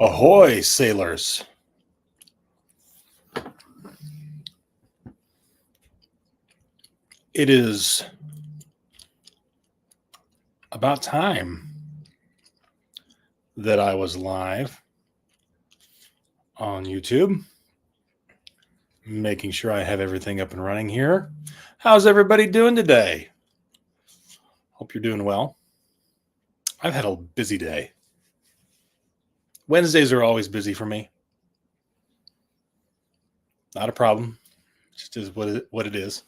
Ahoy, sailors. It is about time that I was live on YouTube, making sure I have everything up and running here. How's everybody doing today? Hope you're doing well. I've had a busy day. Wednesdays are always busy for me. Not a problem. Just is what it is.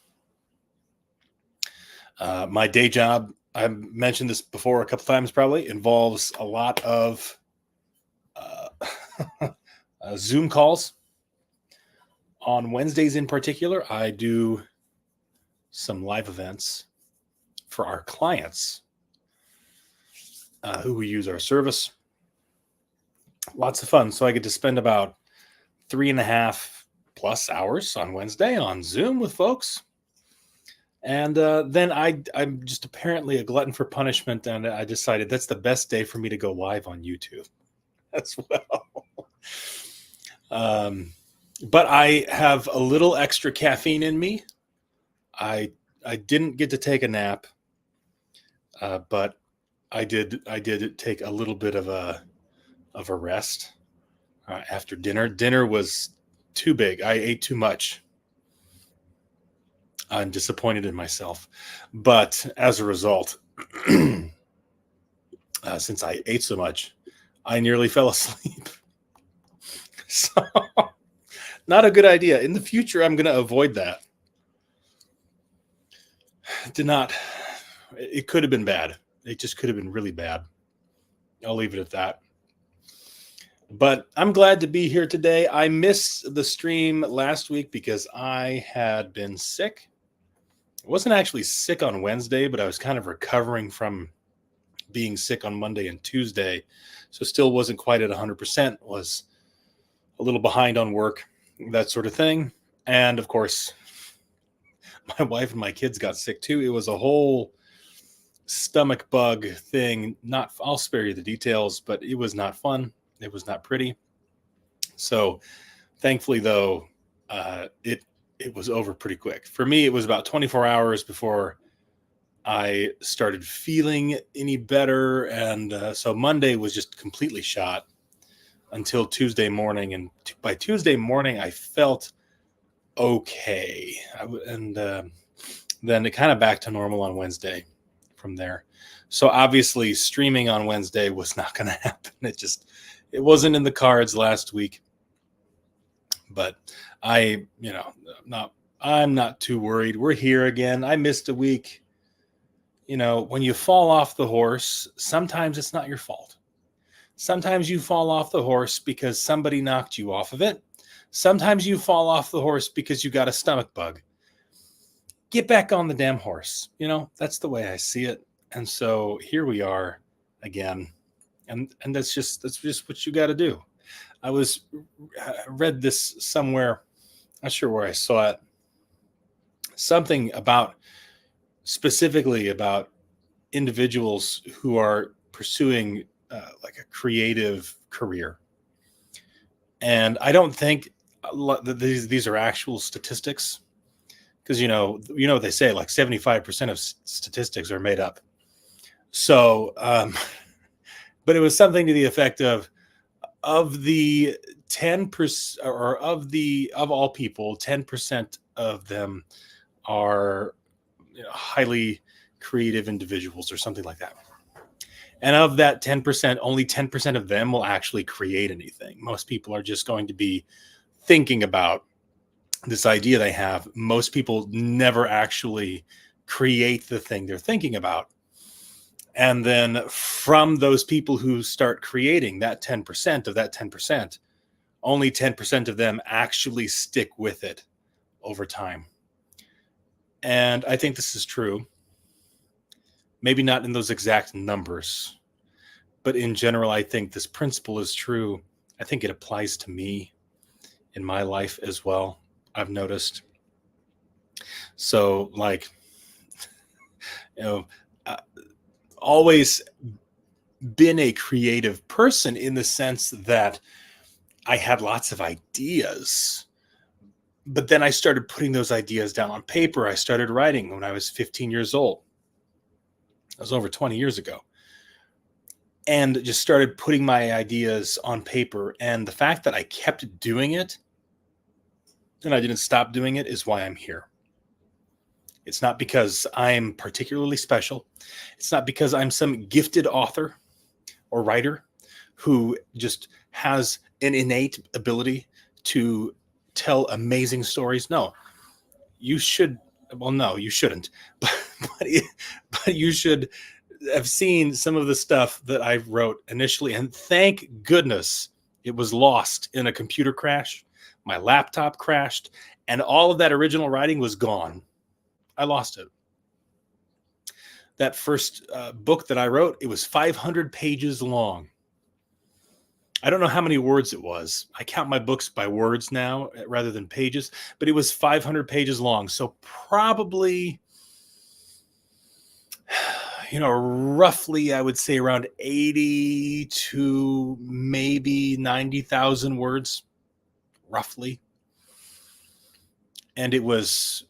My day job, I've mentioned this before a couple times probably, involves a lot of Zoom calls. On Wednesdays in particular, I do some live events for our clients who use our service. Lots of fun. So I get to spend about 3.5+ hours on Wednesday on Zoom with folks. And then I'm just apparently a glutton for punishment, and I decided that's the best day for me to go live on YouTube as well. But I have a little extra caffeine in me. I didn't get to take a nap, but I did take a little bit of a rest after dinner. Dinner was too big. I ate too much. I'm disappointed in myself, but as a result, since I ate so much, I nearly fell asleep. So, not a good idea. In the future, I'm going to avoid that. It could have been bad. It just could have been really bad. I'll leave it at that. But I'm glad to be here today. I missed the stream last week because I had been sick. I wasn't actually sick on Wednesday, but I was kind of recovering from being sick on Monday and Tuesday. So still wasn't quite at 100%, was a little behind on work, that sort of thing. And of course, my wife and my kids got sick too. It was a whole stomach bug thing. I'll spare you the details, but it was not fun. It was not pretty. So thankfully, though, it was over pretty quick. For me, it was about 24 hours before I started feeling any better. And so Monday was just completely shot until Tuesday morning. And by Tuesday morning, I felt okay. Then it kind of back to normal on Wednesday from there. So obviously streaming on Wednesday was not going to happen. It wasn't in the cards last week. But I'm not too worried. We're here again. I missed a week. When you fall off the horse, sometimes it's not your fault. Sometimes you fall off the horse because somebody knocked you off of it. Sometimes you fall off the horse because you got a stomach bug. Get back on the damn horse. That's the way I see it. And so here we are again. And that's just what you got to do. I read this somewhere, not sure where I saw it, something specifically about individuals who are pursuing like a creative career. And I don't think that these are actual statistics, because what they say, like 75% of statistics are made up. So, but it was something to the effect of the 10%, or of all people, 10% of them are highly creative individuals or something like that. And of that 10%, only 10% of them will actually create anything. Most people are just going to be thinking about this idea they have. Most people never actually create the thing they're thinking about. And then from those people who start creating that 10%, of that 10%, only 10% of them actually stick with it over time. And I think this is true. Maybe not in those exact numbers, but in general, I think this principle is true. I think it applies to me in my life as well, I've noticed. So, always been a creative person in the sense that I had lots of ideas, but then I started putting those ideas down on paper. I started writing when I was 15 years old. That was over 20 years ago. And just started putting my ideas on paper. And the fact that I kept doing it and I didn't stop doing it is why I'm here. It's not because I'm particularly special. It's not because I'm some gifted author or writer who just has an innate ability to tell amazing stories. No, you should. Well, no, you shouldn't. But, but you should have seen some of the stuff that I wrote initially. And thank goodness it was lost in a computer crash. My laptop crashed and all of that original writing was gone. I lost it. That first book that I wrote, it was 500 pages long. I don't know how many words it was. I count my books by words now rather than pages, but it was 500 pages long. So probably, roughly, I would say around 80 to maybe 90,000 words, roughly. And it was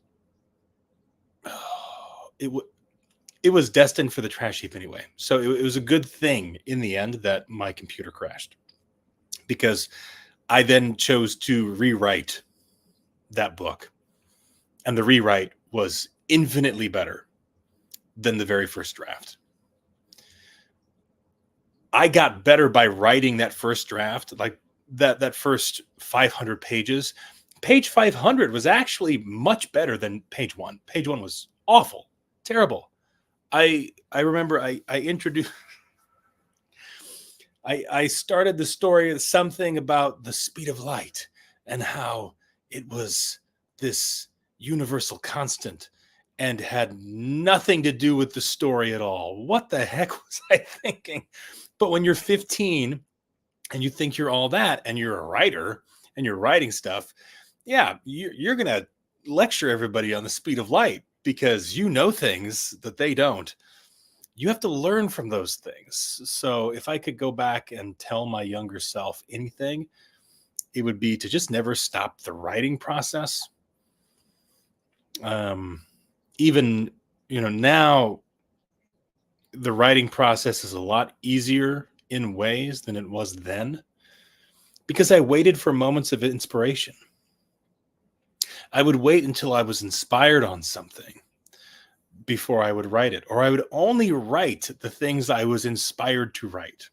destined for the trash heap anyway. So it was a good thing in the end that my computer crashed, because I then chose to rewrite that book. And the rewrite was infinitely better than the very first draft. I got better by writing that first draft, like that first 500 pages. Page 500 was actually much better than page 1. Page 1 was awful, terrible. I remember I introduced I started the story with something about the speed of light and how it was this universal constant and had nothing to do with the story at all. What the heck was I thinking? But when you're 15 and you think you're all that and you're a writer and you're writing stuff, yeah, you're going to lecture everybody on the speed of light because you know things that they don't. You have to learn from those things. So if I could go back and tell my younger self anything, it would be to just never stop the writing process. Even, now the writing process is a lot easier in ways than it was then because I waited for moments of inspiration. I would wait until I was inspired on something before I would write it, or I would only write the things I was inspired to write.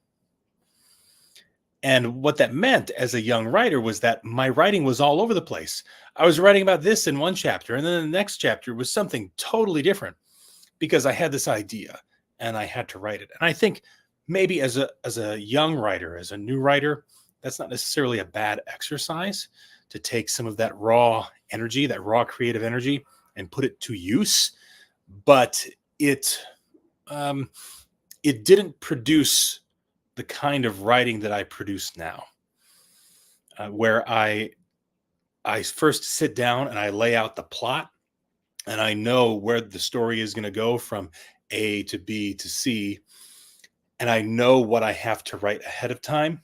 And what that meant as a young writer was that my writing was all over the place. I was writing about this in one chapter, and then the next chapter was something totally different because I had this idea and I had to write it. And I think maybe as a young writer, as a new writer, that's not necessarily a bad exercise to take some of that raw energy, that raw creative energy, and put it to use. But it didn't produce the kind of writing that I produce now, where I first sit down and I lay out the plot, and I know where the story is going to go from A to B to C, and I know what I have to write ahead of time,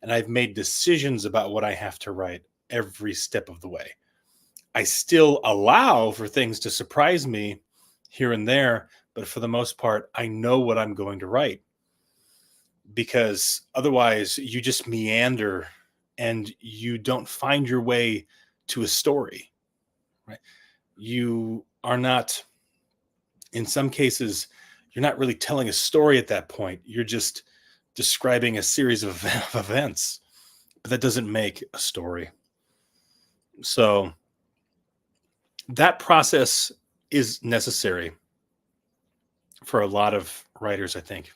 and I've made decisions about what I have to write every step of the way. I still allow for things to surprise me here and there, but for the most part, I know what I'm going to write, because otherwise you just meander and you don't find your way to a story, right? You are not, in some cases, you're not really telling a story at that point. You're just describing a series of events, but that doesn't make a story. So that process is necessary for a lot of writers, I think.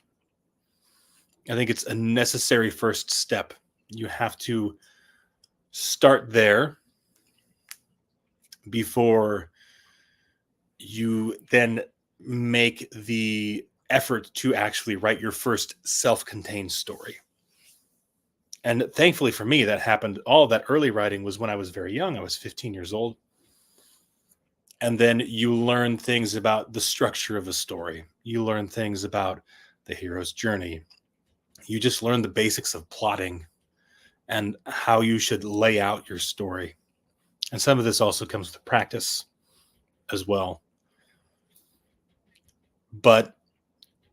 I think it's a necessary first step. You have to start there before you then make the effort to actually write your first self-contained story. And thankfully for me, that happened. All that early writing was when I was very young. I was 15 years old. And then you learn things about the structure of a story. You learn things about the hero's journey. You just learn the basics of plotting and how you should lay out your story. And some of this also comes with practice as well. But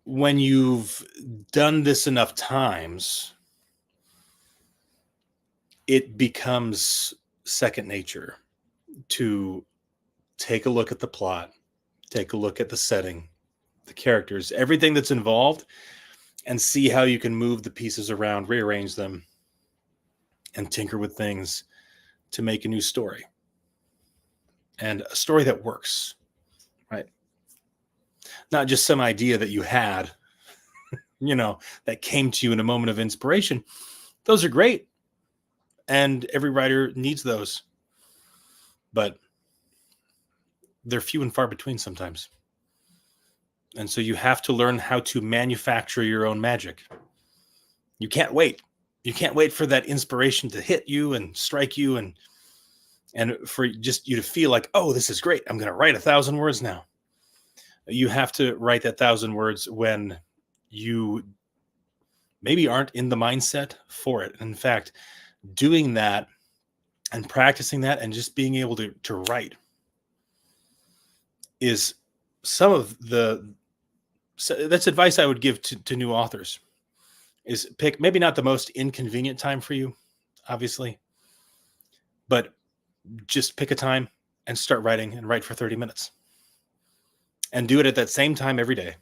when you've done this enough times, it becomes second nature to take a look at the plot, take a look at the setting, the characters, everything that's involved, and see how you can move the pieces around, rearrange them, and tinker with things to make a new story. And a story that works, right? Not just some idea that you had, that came to you in a moment of inspiration. Those are great. And every writer needs those. But they're few and far between sometimes. And so you have to learn how to manufacture your own magic. You can't wait. You can't wait for that inspiration to hit you and strike you and for just you to feel like, oh, this is great. I'm going to write 1,000 words now. You have to write that 1,000 words when you maybe aren't in the mindset for it. In fact, doing that and practicing that and just being able to write is some of that's advice I would give to new authors, is pick maybe not the most inconvenient time for you, obviously, but just pick a time and start writing and write for 30 minutes and do it at that same time every day.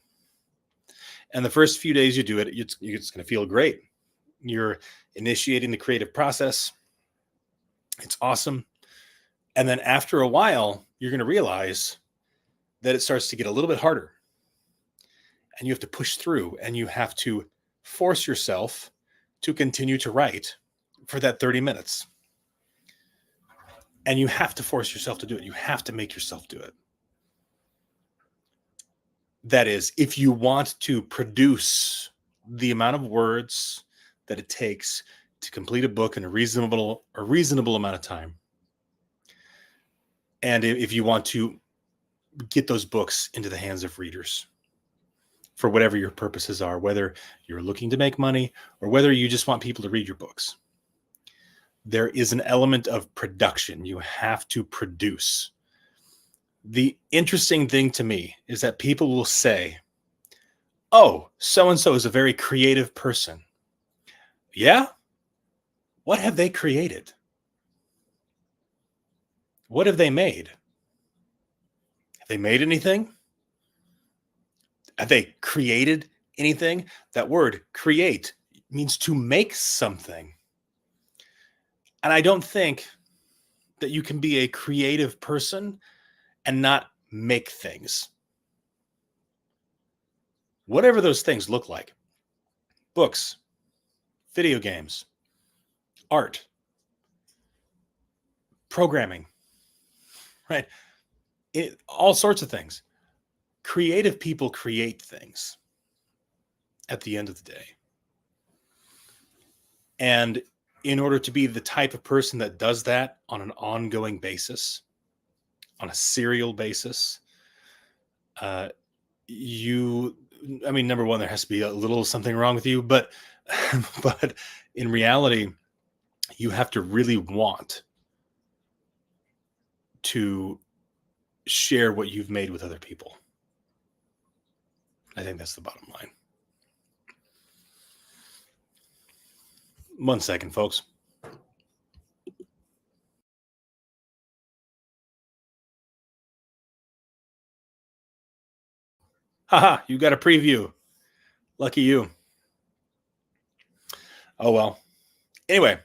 And the first few days you do it, it's going to feel great. You're initiating the creative process. It's awesome. And then after a while, you're going to realize that it starts to get a little bit harder. And you have to push through and you have to force yourself to continue to write for that 30 minutes. And you have to force yourself to do it. You have to make yourself do it. That is, if you want to produce the amount of words that it takes to complete a book in a reasonable amount of time. And if you want to get those books into the hands of readers for whatever your purposes are, whether you're looking to make money or whether you just want people to read your books, there is an element of production. You have to produce. The interesting thing to me is that people will say, oh, so-and-so is a very creative person. Yeah? What have they created? What have they made? Have they made anything? Have they created anything? That word, create, means to make something. And I don't think that you can be a creative person and not make things. Whatever those things look like. Books, video games, art, programming, right? All sorts of things. Creative people create things at the end of the day. And in order to be the type of person that does that on an ongoing basis, on a serial basis, number one, there has to be a little something wrong with you, but in reality, you have to really want to share what you've made with other people. I think that's the bottom line. 1 second, folks. Haha, you got a preview. Lucky you. Oh, well. Anyway,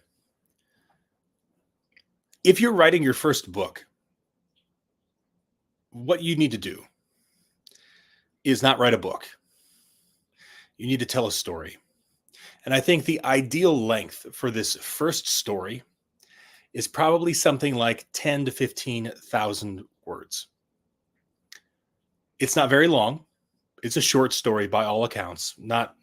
if you're writing your first book, what you need to do is not write a book. You need to tell a story. And I think the ideal length for this first story is probably something like 10 to 15,000 words. It's not very long. It's a short story by all accounts, not,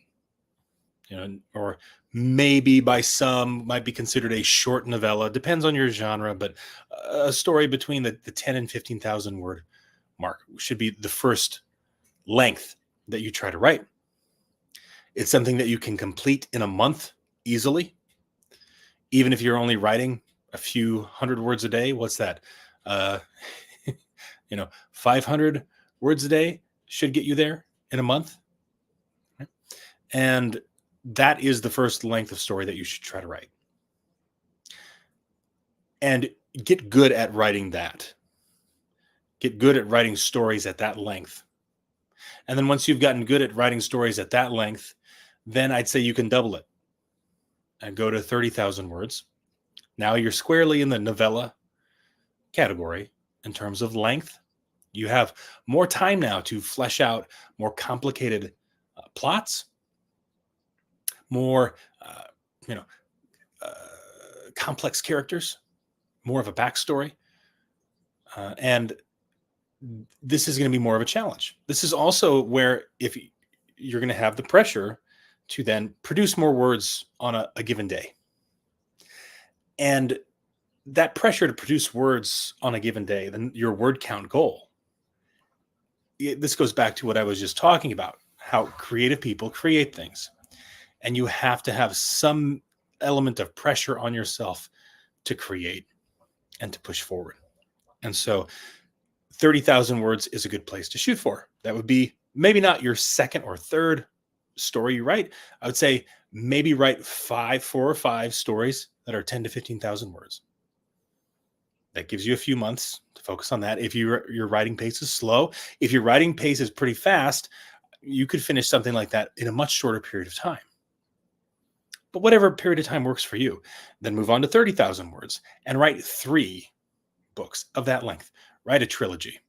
or maybe by some might be considered a short novella. Depends on your genre, but a story between the 10 and 15,000 word mark should be the first length that you try to write. It's something that you can complete in a month easily, even if you're only writing a few hundred words a day. What's that? Uh, 500 words a day should get you there in a month. And that is the first length of story that you should try to write. And get good at writing that. Get good at writing stories at that length. And then once you've gotten good at writing stories at that length, then I'd say you can double it and go to 30,000 words. Now you're squarely in the novella category in terms of length. You have more time now to flesh out more complicated plots, more complex characters, more of a backstory. And this is going to be more of a challenge. This is also where if you're going to have the pressure to then produce more words on a given day. And that pressure to produce words on a given day, then your word count goal, this goes back to what I was just talking about, how creative people create things. And you have to have some element of pressure on yourself to create and to push forward. And so 30,000 words is a good place to shoot for. That would be maybe not your second or third story you write. I would say maybe write 4 or 5 stories that are 10 to 15,000 words. That gives you a few months to focus on that. If your writing pace is slow, if your writing pace is pretty fast, you could finish something like that in a much shorter period of time. But whatever period of time works for you, then move on to 30,000 words and write 3 books of that length. Write a trilogy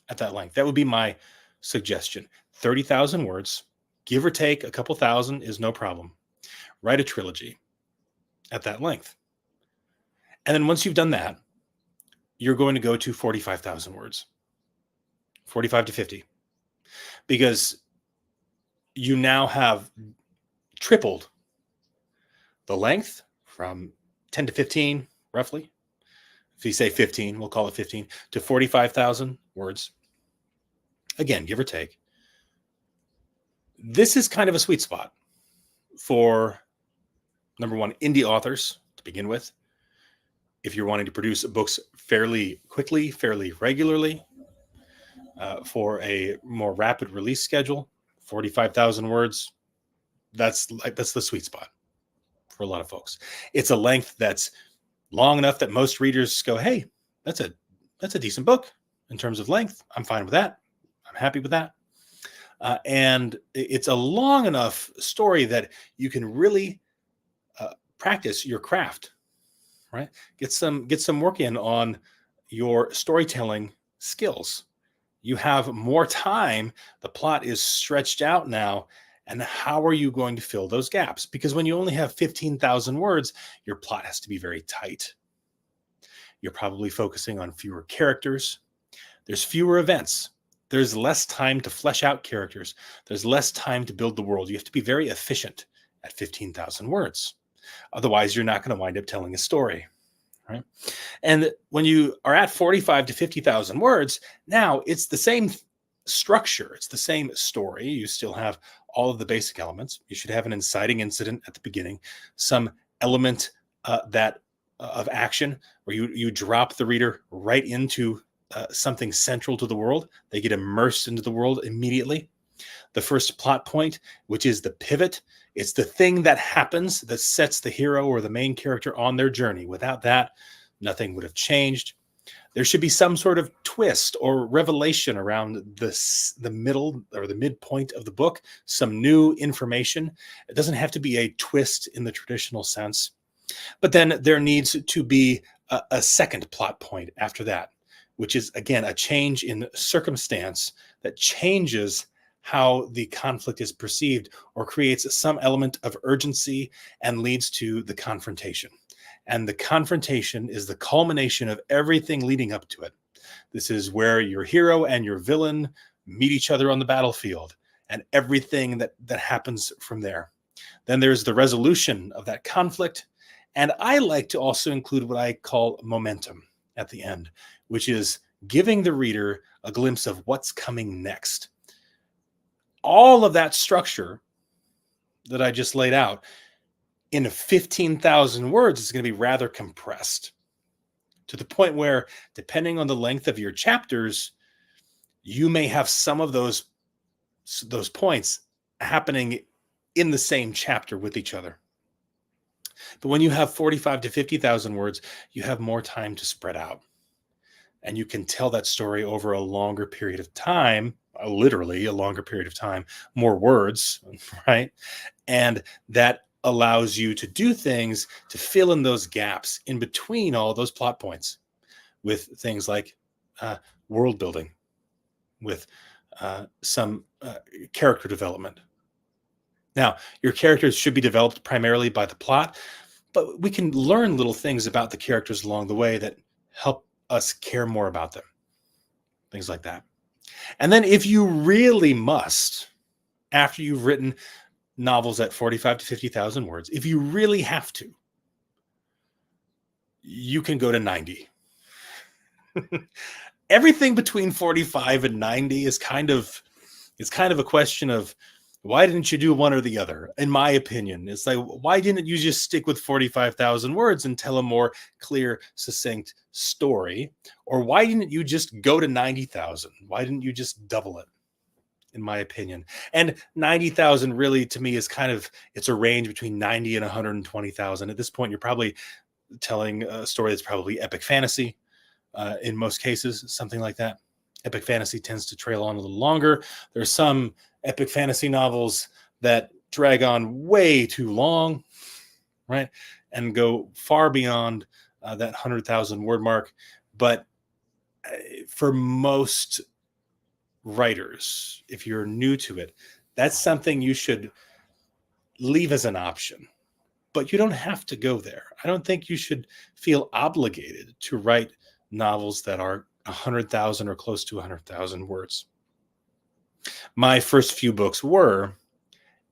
at that length. That would be my suggestion. 30,000 words, give or take a couple thousand is no problem. Write a trilogy at that length. And then once you've done that, you're going to go to 45,000 words, 45 to 50, because you now have tripled the length from 10 to 15, roughly. If you say 15, we'll call it 15 to 45,000 words. Again, give or take. This is kind of a sweet spot for, number one, indie authors to begin with. If you're wanting to produce books fairly quickly, fairly regularly, for a more rapid release schedule, 45,000 words, that's the sweet spot for a lot of folks. It's a length that's long enough that most readers go, hey, that's a decent book in terms of length. I'm fine with that. I'm happy with that. And it's a long enough story that you can really practice your craft, right? Get some work in on your storytelling skills. You have more time. The plot is stretched out now. And how are you going to fill those gaps? Because when you only have 15,000 words, your plot has to be very tight. You're probably focusing on fewer characters. There's fewer events. There's less time to flesh out characters. There's less time to build the world. You have to be very efficient at 15,000 words. Otherwise, you're not going to wind up telling a story, right? And when you are at 45 to 50,000 words, now it's the same structure. It's the same story. You still have all of the basic elements. You should have an inciting incident at the beginning, some element of action where you drop the reader right into something central to the world. They get immersed into the world immediately. The first plot point, which is the pivot, it's the thing that happens that sets the hero or the main character on their journey. Without that, nothing would have changed. There should be some sort of twist or revelation around the middle or the midpoint of the book, some new information. It doesn't have to be a twist in the traditional sense. But then there needs to be a second plot point after that, which is, again, a change in circumstance that changes how the conflict is perceived or creates some element of urgency and leads to the confrontation. And the confrontation is the culmination of everything leading up to it. This is where your hero and your villain meet each other on the battlefield and everything that happens from there. Then there's the resolution of that conflict. And I like to also include what I call momentum at the end, which is giving the reader a glimpse of what's coming next. all of that structure that I just laid out in 15,000 words is going to be rather compressed to the point where, depending on the length of your chapters, you may have some of those points happening in the same chapter with each other. But when you have 45 to 50,000 words, you have more time to spread out. And you can tell that story over a longer period of time, literally a longer period of time, more words, right? And that allows you to do things to fill in those gaps in between all those plot points with things like world building, with some character development. Now, your characters should be developed primarily by the plot, but we can learn little things about the characters along the way that help us care more about them. Things like that. And then if you really must, after you've written novels at 45 to 50,000 words, if you really have to, you can go to 90. Everything between 45 and 90 is kind of a question of, why didn't you do one or the other? In my opinion, it's like, why didn't you just stick with 45,000 words and tell a more clear, succinct story? Or why didn't you just go to 90,000? Why didn't you just double it? In my opinion. And 90,000 really, to me, is it's a range between 90 and 120,000. At this point, you're probably telling a story that's probably epic fantasy in most cases, something like that. Epic fantasy tends to trail on a little longer. There's some epic fantasy novels that drag on way too long, right? And go far beyond that 100,000 word mark. But for most writers, if you're new to it, that's something you should leave as an option. But you don't have to go there. I don't think you should feel obligated to write novels that are 100,000 or close to 100,000 words. My first few books were,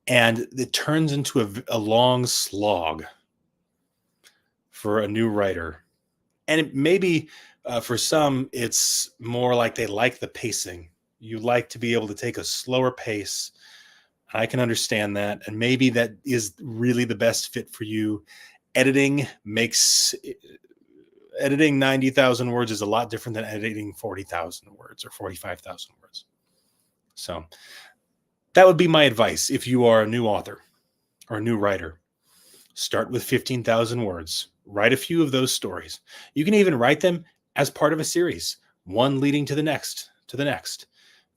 and it turns into a long slog for a new writer. And maybe for some, it's more like they like the pacing. You like to be able to take a slower pace. I can understand that. And maybe that is really the best fit for you. Editing 90,000 words is a lot different than editing 40,000 words or 45,000 words. So that would be my advice if you are a new author or a new writer. Start with 15,000 words. Write a few of those stories. You can even write them as part of a series, one leading to the next,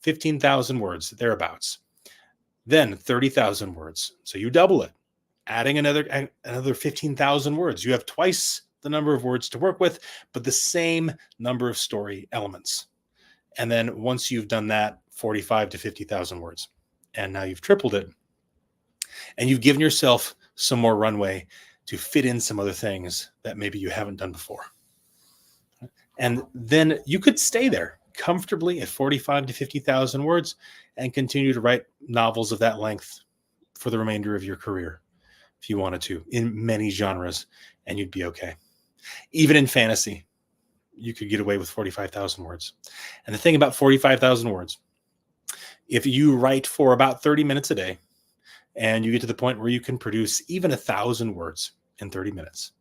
15,000 words, thereabouts. Then 30,000 words. So you double it, adding another 15,000 words. You have twice the number of words to work with, but the same number of story elements. And then once you've done that, 45 to 50,000 words. And now you've tripled it. And you've given yourself some more runway to fit in some other things that maybe you haven't done before. And then you could stay there comfortably at 45 to 50,000 words and continue to write novels of that length for the remainder of your career, if you wanted to, in many genres, and you'd be okay. Even in fantasy, you could get away with 45,000 words. And the thing about 45,000 words, if you write for about 30 minutes a day, and you get to the point where you can produce even 1,000 words in 30 minutes,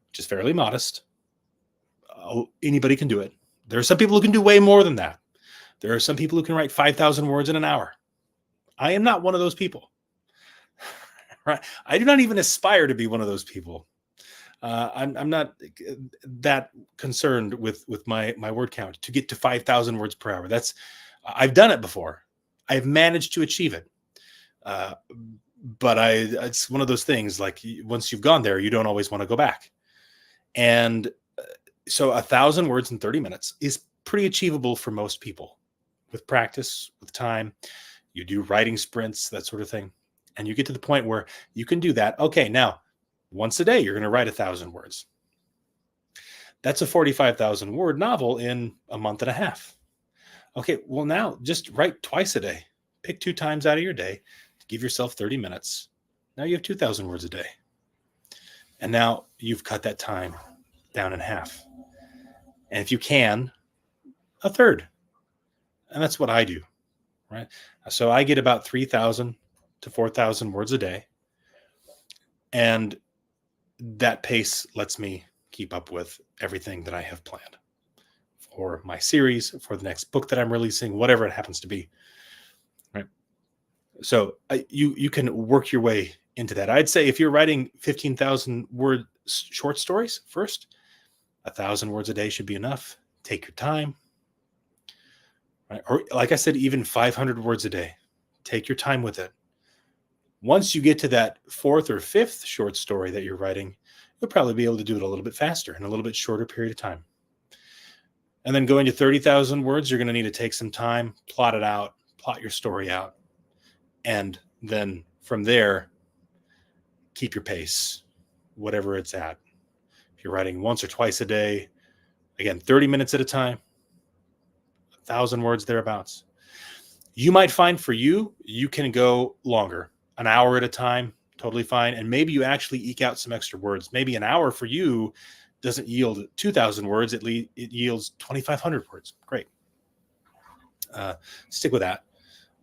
which is fairly modest. Anybody can do it. There are some people who can do way more than that. There are some people who can write 5,000 words in an hour. I am not one of those people. Right? I do not even aspire to be one of those people. I'm not that concerned with my word count to get to 5,000 words per hour. I've done it before. I've managed to achieve it. But it's one of those things, like once you've gone there, you don't always want to go back. And so 1,000 words in 30 minutes is pretty achievable for most people with practice, with time. You do writing sprints, that sort of thing. And you get to the point where you can do that. Okay, now once a day, you're going to write 1,000 words. That's a 45,000 word novel in a month and a half. Okay, well, now just write twice a day. Pick 2 times out of your day. Give yourself 30 minutes. Now you have 2,000 words a day. And now you've cut that time down in half. And if you can, a third. And that's what I do. right? So I get about 3,000 to 4,000 words a day. And that pace lets me keep up with everything that I have planned for my series, for the next book that I'm releasing, whatever it happens to be. Right. So you can work your way into that. I'd say if you're writing 15,000 word short stories first, 1,000 words a day should be enough. Take your time. Right? Or like I said, even 500 words a day. Take your time with it. Once you get to that fourth or fifth short story that you're writing, you'll probably be able to do it a little bit faster in a little bit shorter period of time. And then going to 30,000 words, you're going to need to take some time, plot it out, plot your story out. And then from there, keep your pace, whatever it's at. If you're writing once or twice a day, again, 30 minutes at a time, 1,000 words thereabouts. You might find for you can go longer, an hour at a time, totally fine. And maybe you actually eke out some extra words. Maybe an hour for you doesn't yield 2,000 words. It yields 2,500 words. Great. Stick with that.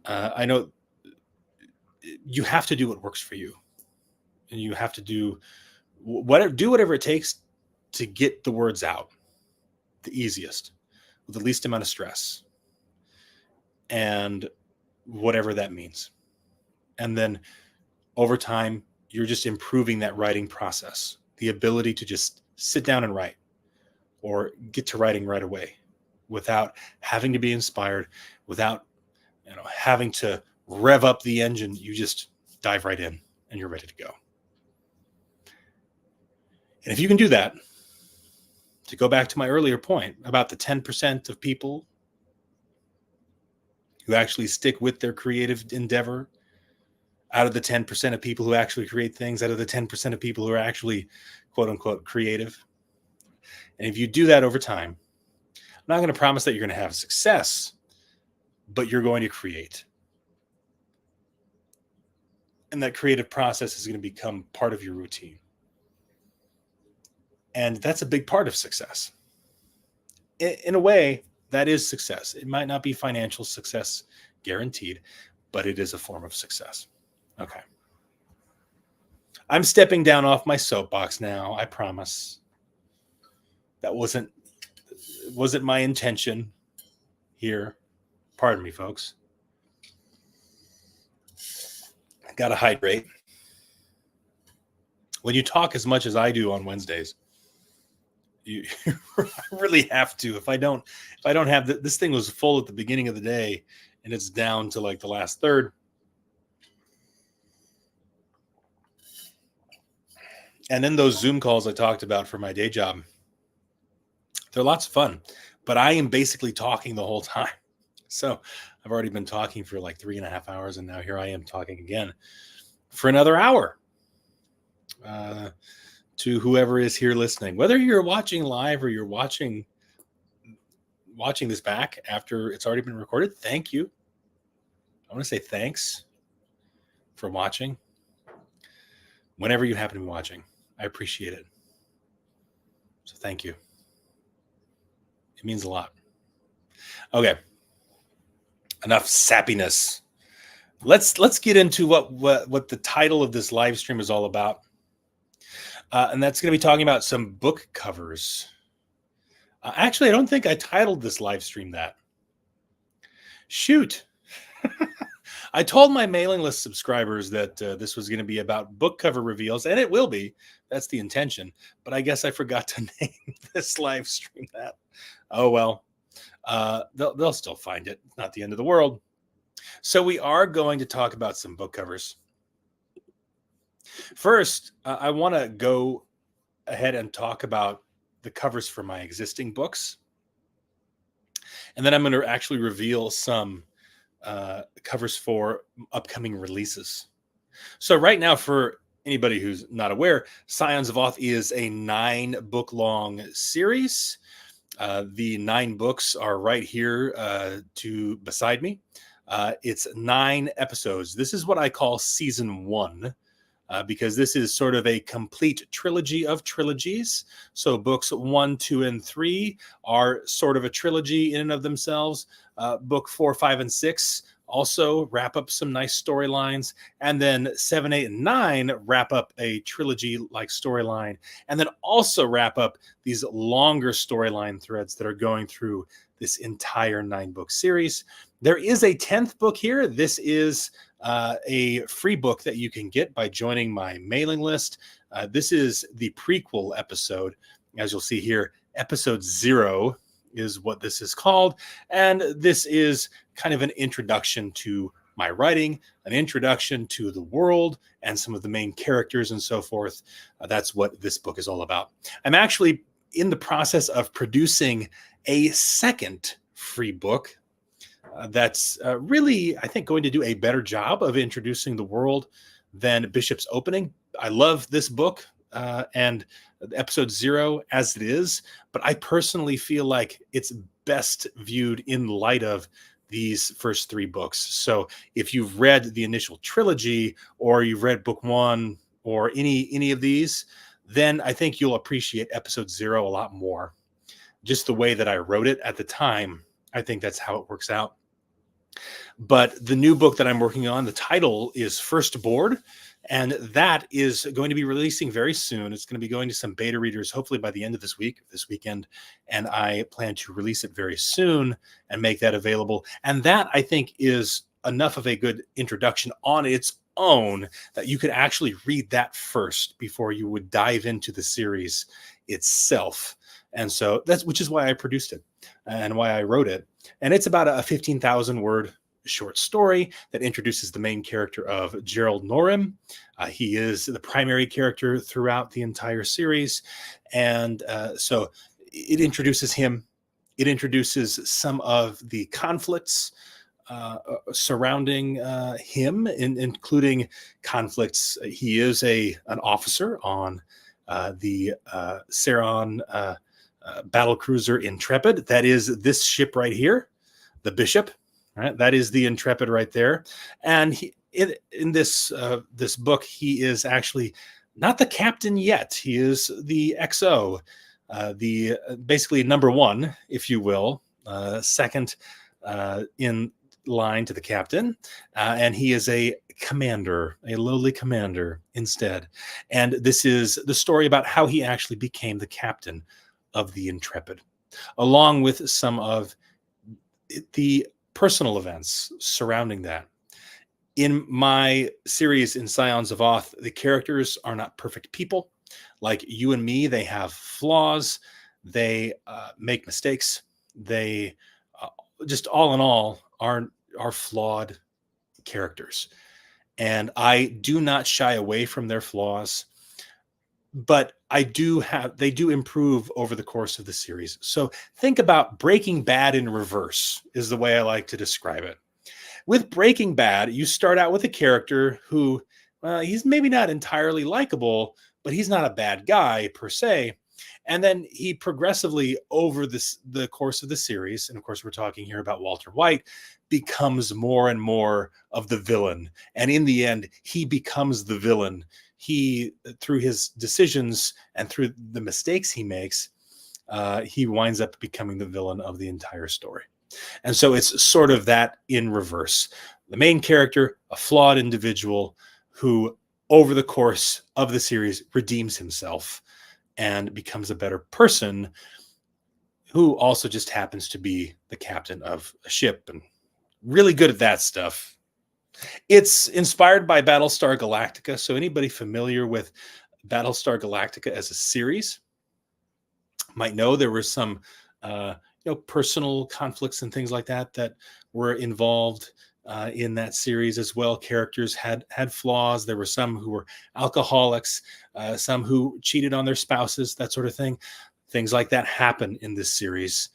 I know you have to do what works for you. And you have to do whatever it takes to get the words out the easiest with the least amount of stress and whatever that means. And then over time, you're just improving that writing process, the ability to just sit down and write or get to writing right away without having to be inspired, without having to rev up the engine. You just dive right in and you're ready to go. And if you can do that, to go back to my earlier point about the 10% of people who actually stick with their creative endeavor, out of the 10% of people who actually create things, out of the 10% of people who are actually quote unquote creative. And if you do that over time, I'm not going to promise that you're going to have success, but you're going to create. And that creative process is going to become part of your routine. And that's a big part of success. In a way, that is success. It might not be financial success guaranteed, but it is a form of success. Okay. I'm stepping down off my soapbox now, I promise. That wasn't my intention here. Pardon me, folks. I gotta hydrate. When you talk as much as I do on Wednesdays, you really have to. If I don't have this thing was full at the beginning of the day and it's down to like the last third. And then those Zoom calls I talked about for my day job, they're lots of fun, but I am basically talking the whole time. So I've already been talking for like 3.5 hours, and now here I am talking again for another hour. To whoever is here listening, whether you're watching live or you're watching this back after it's already been recorded, thank you. I want to say thanks for watching. Whenever you happen to be watching, I appreciate it. So thank you. It means a lot. Okay. Enough sappiness. Let's get into what the title of this live stream is all about. And that's going to be talking about some book covers. Actually, I don't think I titled this live stream that. Shoot. I told my mailing list subscribers that this was going to be about book cover reveals, and it will be. That's the intention. But I guess I forgot to name this live stream that. Oh, well. They'll still find it. It's not the end of the world. So we are going to talk about some book covers. First, I want to go ahead and talk about the covers for my existing books. And then I'm going to actually reveal some covers for upcoming releases. So right now, for anybody who's not aware, Scions of Oth is a 9-book long series. The 9 books are right here beside me. It's 9 episodes. This is what I call season 1. Because this is sort of a complete trilogy of trilogies. So books 1, 2, and 3 are sort of a trilogy in and of themselves. Book 4, 5, and 6 also wrap up some nice storylines. And then 7, 8, and 9 wrap up a trilogy like storyline, and then also wrap up these longer storyline threads that are going through this entire 9-book series. There is a 10th book here. This is a free book that you can get by joining my mailing list. This is the prequel episode. As you'll see here, episode 0 is what this is called. And this is kind of an introduction to my writing, an introduction to the world and some of the main characters and so forth. That's what this book is all about. I'm actually in the process of producing a second free book that's really, I think, going to do a better job of introducing the world than Bishop's Opening. I love this book and episode 0 as it is, but I personally feel like it's best viewed in light of these first 3 books. So if you've read the initial trilogy, or you've read book 1, or any of these, then I think you'll appreciate episode 0 a lot more. Just the way that I wrote it at the time, I think that's how it works out. But the new book that I'm working on, the title is First Board, and that is going to be releasing very soon. It's going to be going to some beta readers, hopefully by the end of this weekend. And I plan to release it very soon and make that available. And that, I think, is enough of a good introduction on its own that you could actually read that first before you would dive into the series itself. And so which is why I produced it and why I wrote it. And it's about a 15,000 word short story that introduces the main character of Gerald Norim. He is the primary character throughout the entire series. And so it introduces him. It introduces some of the conflicts surrounding him, including conflicts. He is an officer on the Saron battle cruiser Intrepid. That is this ship right here, the Bishop. Right, that is the Intrepid right there. And in this book, he is actually not the captain yet. He is the XO, the basically number 1, if you will, second in line to the captain. And he is a commander, a lowly commander instead. And this is the story about how he actually became the captain of the Intrepid, along with some of the personal events surrounding that. In my series in Scions of Oth, the characters are not perfect people. Like you and me, they have flaws. They make mistakes. They just all in all are flawed characters. And I do not shy away from their flaws, but they do improve over the course of the series. So think about Breaking Bad in reverse is the way I like to describe it. With Breaking Bad, you start out with a character who, he's maybe not entirely likable, but he's not a bad guy per se. And then he progressively over the course of the series, and of course we're talking here about Walter White, becomes more and more of the villain. And in the end, he becomes the villain. He, through his decisions and through the mistakes he makes, he winds up becoming the villain of the entire story. And so it's sort of that in reverse. The main character, a flawed individual who, over the course of the series, redeems himself and becomes a better person, who also just happens to be the captain of a ship and really good at that stuff. It's inspired by Battlestar Galactica. So anybody familiar with Battlestar Galactica as a series might know there were some personal conflicts and things like that were involved in that series as well. Characters had flaws. There were some who were alcoholics, some who cheated on their spouses, that sort of thing. Things like that happen in this series.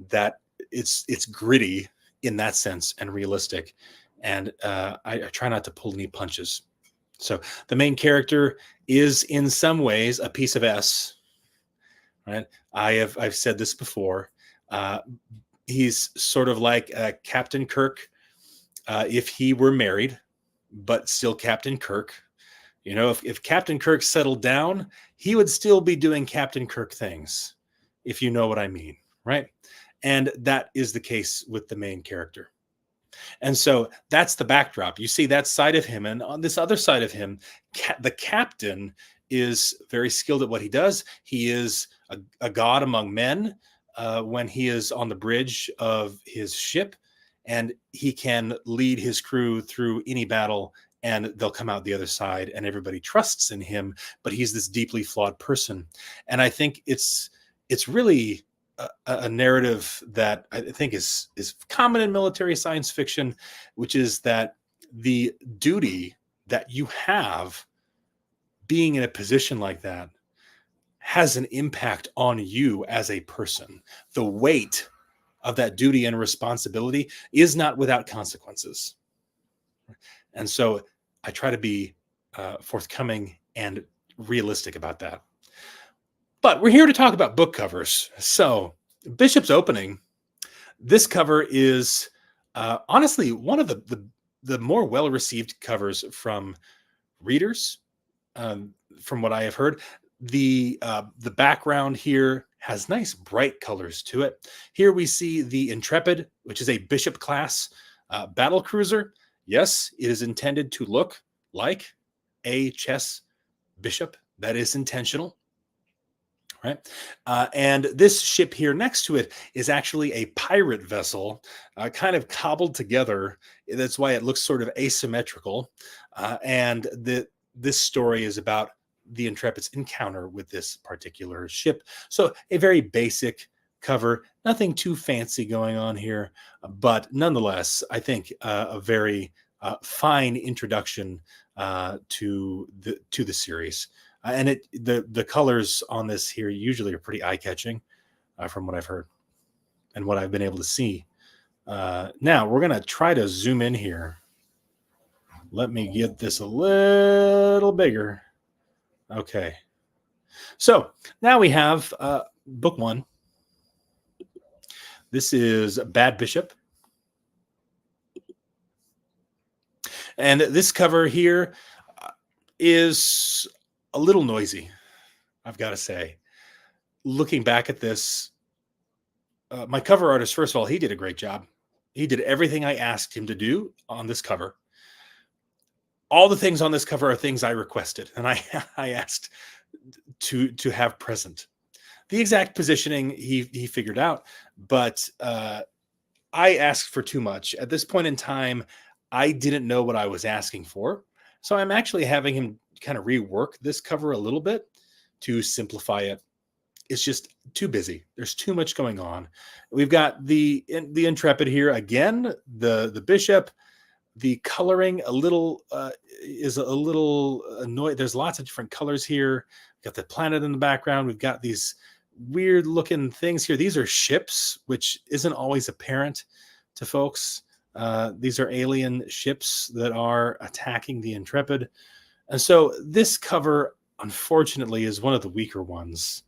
That it's gritty in that sense and realistic. And I try not to pull any punches. So the main character is in some ways a piece of S. Right? I've said this before. He's sort of like Captain Kirk if he were married, but still Captain Kirk. You know, if Captain Kirk settled down, he would still be doing Captain Kirk things, if you know what I mean, right? And that is the case with the main character. And so that's the backdrop. You see that side of him, and on this other side of him, the captain is very skilled at what he does. He is a god among men when he is on the bridge of his ship, and he can lead his crew through any battle, and they'll come out the other side, and everybody trusts in him. But he's this deeply flawed person, and I think it's really a narrative that I think is common in military science fiction, which is that the duty that you have being in a position like that has an impact on you as a person. The weight of that duty and responsibility is not without consequences. And so I try to be forthcoming and realistic about that. But we're here to talk about book covers. So Bishop's Opening, this cover is honestly one of the more well-received covers from readers, from what I have heard. The background here has nice bright colors to it. Here we see the Intrepid, which is a Bishop class battle cruiser. Yes, it is intended to look like a chess bishop. That is intentional. Right. And this ship here next to it is actually a pirate vessel, kind of cobbled together. That's why it looks sort of asymmetrical. And this story is about the Intrepid's encounter with this particular ship. So a very basic cover, nothing too fancy going on here, but nonetheless, I think a very fine introduction to the series. And the colors on this here usually are pretty eye-catching from what I've heard and what I've been able to see. Now, we're going to try to zoom in here. Let me get this a little bigger. Okay. So now we have book one. This is Bad Bishop. And this cover here is a little noisy, I've got to say. Looking back at this, my cover artist, first of all, he did a great job. He did everything I asked him to do on this cover. All the things on this cover are things I requested, and I asked to have present. The exact positioning he figured out, but I asked for too much. At this point in time, I didn't know what I was asking for. So I'm actually having him kind of rework this cover a little bit to simplify it. It's just too busy. There's too much going on. We've got the Intrepid here again, the Bishop. The coloring is a little annoying. There's lots of different colors here. We've got the planet in the background. We've got these weird looking things here. These are ships, which isn't always apparent to folks. These are alien ships that are attacking the Intrepid. And so this cover, unfortunately, is one of the weaker ones.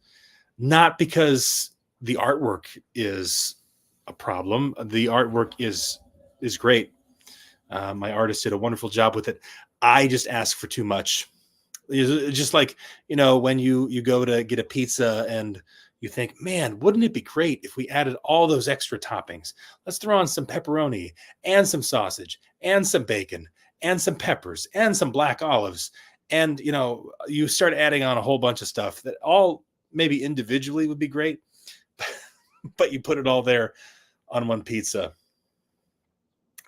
Not because the artwork is a problem. The artwork is great. My artist did a wonderful job with it. I just asked for too much. It's just like, when you go to get a pizza and you think, man, wouldn't it be great if we added all those extra toppings? Let's throw on some pepperoni and some sausage and some bacon and some peppers and some black olives. And, you start adding on a whole bunch of stuff that all maybe individually would be great, but you put it all there on one pizza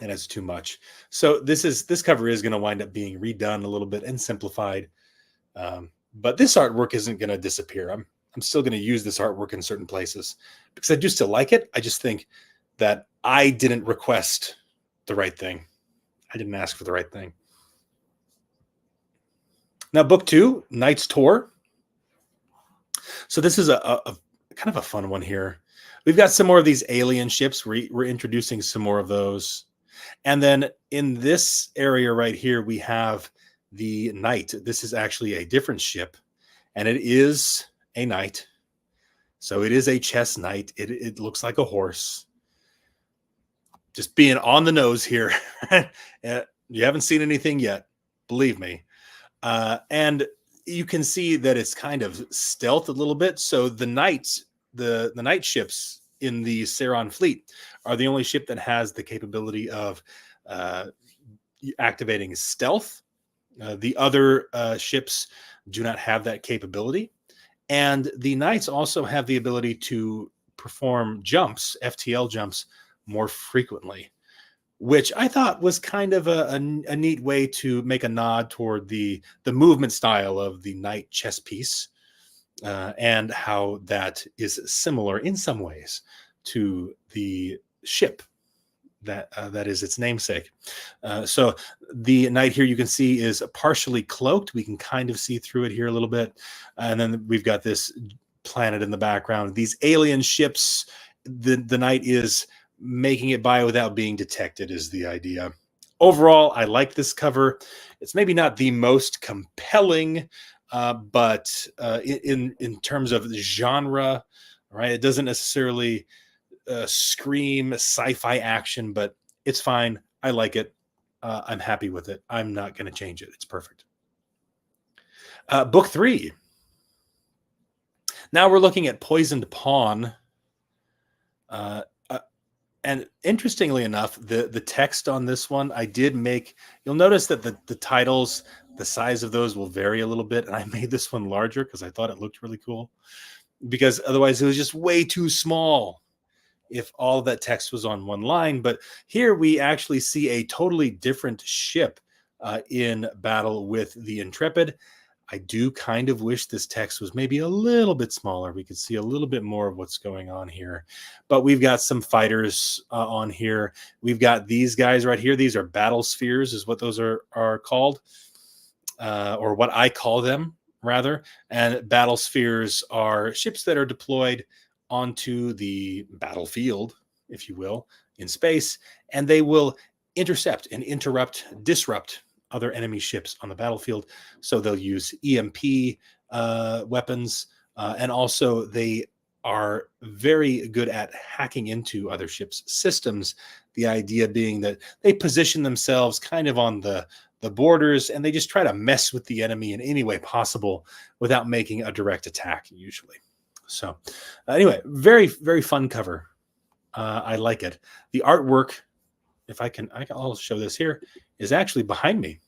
and it's too much. So this cover is going to wind up being redone a little bit and simplified. But this artwork isn't going to disappear. I'm still going to use this artwork in certain places because I do still like it. I just think that I didn't request the right thing. I didn't ask for the right thing. Now, book two, Knight's Tour. So this is a kind of a fun one here. We've got some more of these alien ships. We're introducing some more of those. And then in this area right here, we have the Knight. This is actually a different ship, and it is a knight. So it is a chess knight. It looks like a horse. Just being on the nose here. You haven't seen anything yet, believe me. And you can see that it's kind of stealth a little bit. So the knights, the knight ships in the Saron fleet are the only ship that has the capability of uh, activating stealth. The other ships do not have that capability. And the Knights also have the ability to perform jumps, FTL jumps, more frequently, which I thought was kind of a neat way to make a nod toward the movement style of the Knight chess piece, and how that is similar in some ways to the ship that is its namesake. So the Knight here you can see is partially cloaked. We can kind of see through it here a little bit, and then we've got this planet in the background. These alien ships, the Knight is making it by without being detected is the idea. Overall, I like this cover. It's maybe not the most compelling, but in terms of the genre, right? It doesn't necessarily scream sci-fi action, but it's fine. I like it. I'm happy with it. I'm not going to change it. It's perfect. Book 3. Now we're looking at Poisoned Pawn. And interestingly enough, the text on this one, I did make, you'll notice that the titles, the size of those will vary a little bit. And I made this one larger because I thought it looked really cool, because otherwise it was just way too small if all of that text was on one line. But here we actually see a totally different ship in battle with the Intrepid. I do kind of wish this text was maybe a little bit smaller. We could see a little bit more of what's going on here. But we've got some fighters on here. We've got these guys right here. These are battle spheres is what those are called, or what I call them, rather. And battle spheres are ships that are deployed onto the battlefield, if you will, in space, and they will intercept and disrupt other enemy ships on the battlefield. So they'll use EMP weapons, and also they are very good at hacking into other ships' systems. The idea being that they position themselves kind of on the borders, and they just try to mess with the enemy in any way possible without making a direct attack, usually. So anyway, very, very fun cover. I like it. The artwork, if I'll show this here, is actually behind me.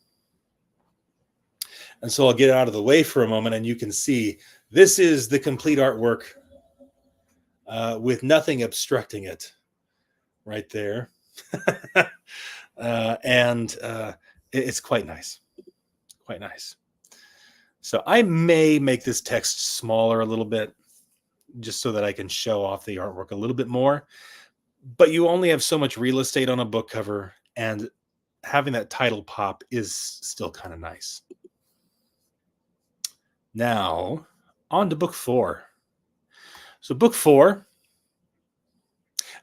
And so I'll get out of the way for a moment, and you can see this is the complete artwork with nothing obstructing it right there. And it's quite nice. Quite nice. So I may make this text smaller a little bit, just so that I can show off the artwork a little bit more. But you only have so much real estate on a book cover, and having that title pop is still kind of nice. Now, on to book 4. So book 4,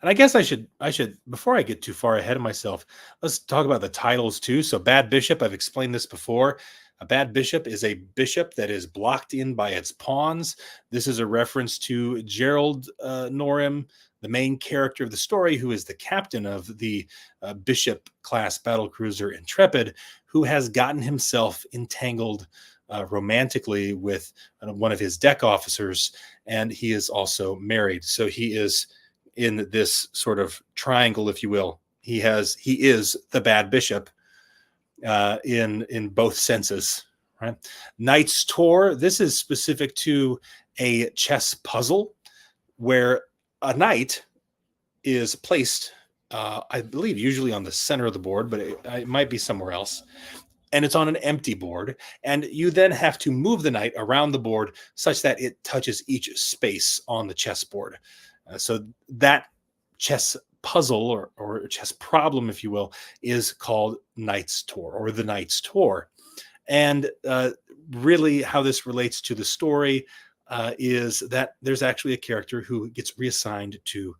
and I guess I should, before I get too far ahead of myself, let's talk about the titles too. So Bad Bishop, I've explained this before. A bad bishop is a bishop that is blocked in by its pawns. This is a reference to Gerald Norim, the main character of the story, who is the captain of the bishop-class battlecruiser Intrepid, who has gotten himself entangled romantically with one of his deck officers, and he is also married. So he is in this sort of triangle, if you will. He is the bad bishop, in both senses, right? Knight's Tour. This is specific to a chess puzzle where a knight is placed, I believe, usually on the center of the board, but it might be somewhere else. And it's on an empty board. And you then have to move the knight around the board such that it touches each space on the chessboard. So that chess puzzle or chess problem, if you will, is called Knight's Tour, or the Knight's Tour. And really how this relates to the story is that there's actually a character who gets reassigned to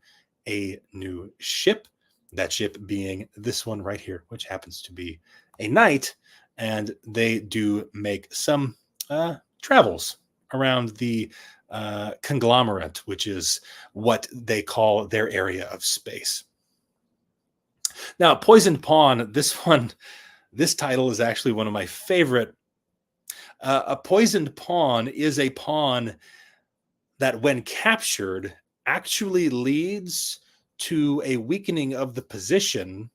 a new ship, that ship being this one right here, which happens to be a knight. And they do make some travels around the conglomerate, which is what they call their area of space. Now, Poisoned Pawn, this title is actually one of my favorite. A poisoned pawn is a pawn that, when captured, actually leads to a weakening of the position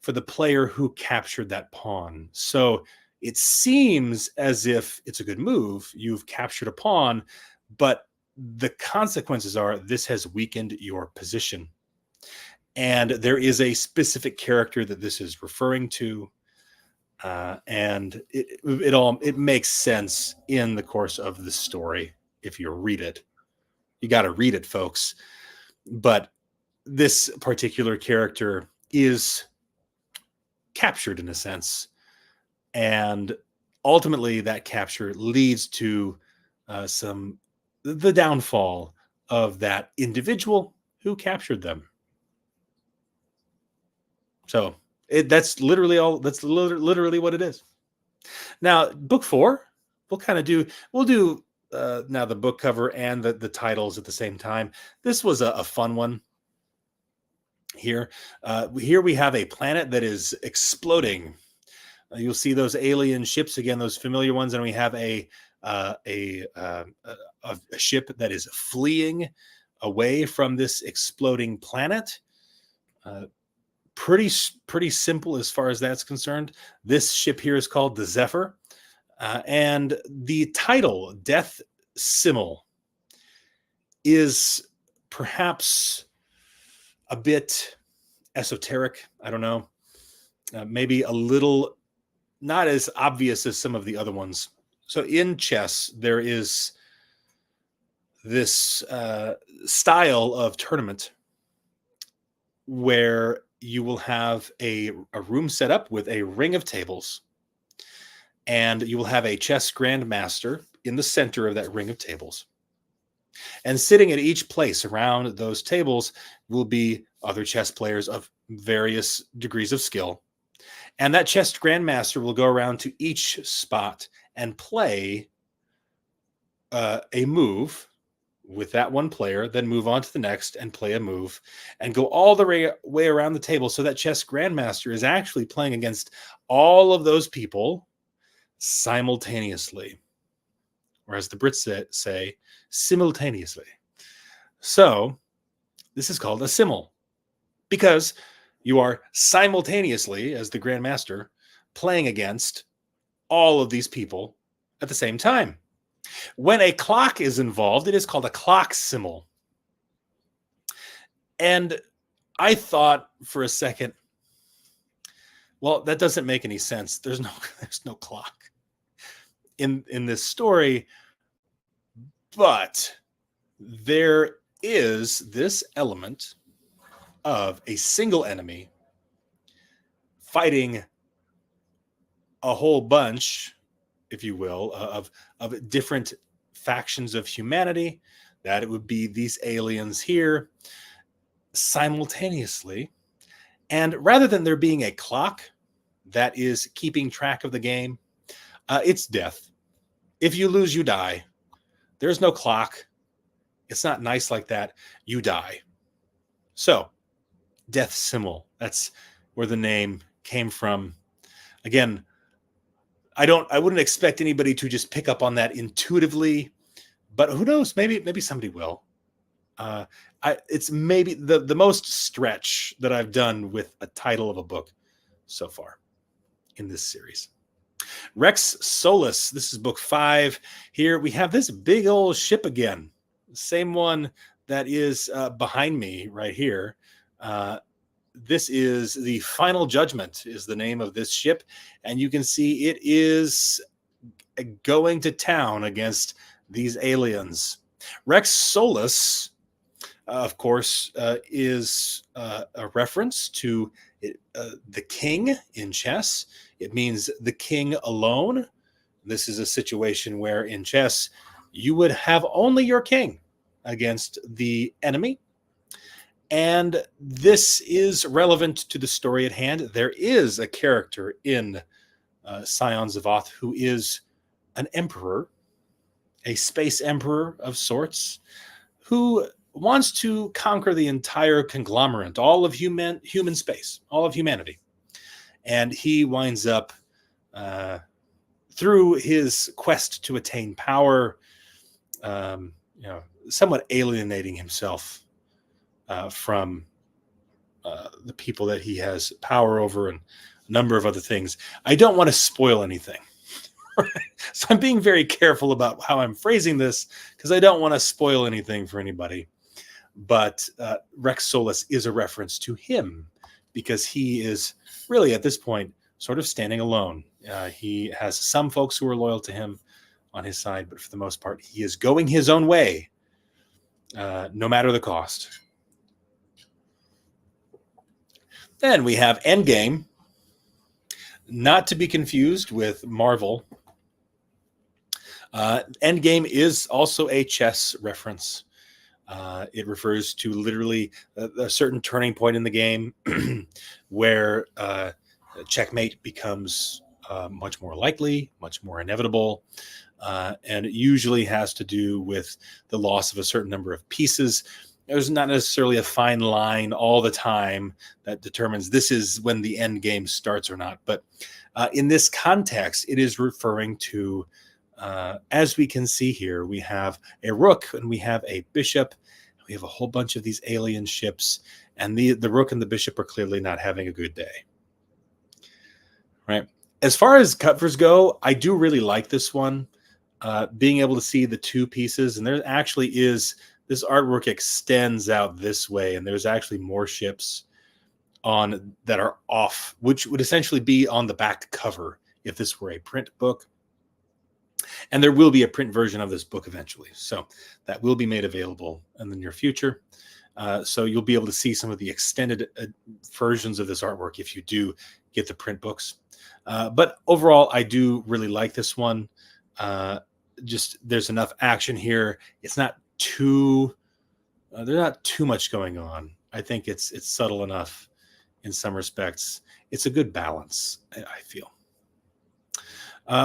for the player who captured that pawn. So it seems as if it's a good move. You've captured a pawn, but the consequences are this has weakened your position. And there is a specific character that this is referring to. And it makes sense in the course of the story if you read it. You got to read it, folks. But this particular character is captured in a sense, and ultimately that capture leads to the downfall of that individual who captured them. So that's literally what it is. Now, book 4, we'll do now the book cover and the titles at the same time. This was a fun one. Here we have a planet that is exploding. You'll see those alien ships again, those familiar ones, and we have a ship that is fleeing away from this exploding planet. Pretty simple as far as that's concerned. This ship here is called the Zephyr, and the title Death Simmel is perhaps a bit esoteric. I don't know. Maybe a little not as obvious as some of the other ones. So in chess, there is this style of tournament where you will have a room set up with a ring of tables, and you will have a chess grandmaster in the center of that ring of tables. And sitting at each place around those tables will be other chess players of various degrees of skill. And that chess grandmaster will go around to each spot and play a move with that one player, then move on to the next and play a move and go all the way around the table. So that chess grandmaster is actually playing against all of those people simultaneously, or as the Brits say, simultaneously. So this is called a simmel because you are simultaneously, as the grandmaster, playing against all of these people at the same time. When a clock is involved, it is called a clock simmel. And I thought for a second, well, that doesn't make any sense. There's no clock in this story, but there is this element of a single enemy fighting a whole bunch, if you will, of different factions of humanity, that it would be these aliens here simultaneously. And rather than there being a clock that is keeping track of the game, it's death. If you lose, you die. There's no clock. It's not nice like that. You die. So, Death Simmel. That's where the name came from. Again, I wouldn't expect anybody to just pick up on that intuitively, but who knows? Maybe somebody will. It's maybe the most stretch that I've done with a title of a book so far in this series. Rex Solus. This is book 5. Here we have this big old ship again. Same one that is behind me right here. This is the Final Judgment is the name of this ship. And you can see it is going to town against these aliens. Rex Solus, of course, is a reference to the king in chess. It means the king alone. This is a situation where in chess, you would have only your king against the enemy. And this is relevant to the story at hand. There is a character in Scions of Oth who is an emperor, a space emperor of sorts, who wants to conquer the entire conglomerate, all of human space, all of humanity. And he winds up, through his quest to attain power, somewhat alienating himself from the people that he has power over and a number of other things. I don't want to spoil anything. So I'm being very careful about how I'm phrasing this because I don't want to spoil anything for anybody. But Rex Solus is a reference to him because he is really at this point sort of standing alone. He has some folks who are loyal to him on his side, but for the most part, he is going his own way, no matter the cost. Then we have Endgame, not to be confused with Marvel. Endgame is also a chess reference. It refers to literally a certain turning point in the game where checkmate becomes much more likely, much more inevitable, and it usually has to do with the loss of a certain number of pieces. There's not necessarily a fine line all the time that determines this is when the end game starts or not. But in this context, it is referring to, as we can see here, we have a rook and we have a bishop. We have a whole bunch of these alien ships, and the rook and the bishop are clearly not having a good day. Right. As far as covers go, I do really like this one. Being able to see the two pieces, and there actually is, this artwork extends out this way, and there's actually more ships on that are off, which would essentially be on the back cover if this were a print book. And there will be a print version of this book eventually, so that will be made available in the near future. So you'll be able to see some of the extended versions of this artwork if you do get the print books. But overall, I do really like this one. Just there's enough action here. It's not too there's not too much going on. I think it's subtle enough in some respects. It's a good balance, I feel.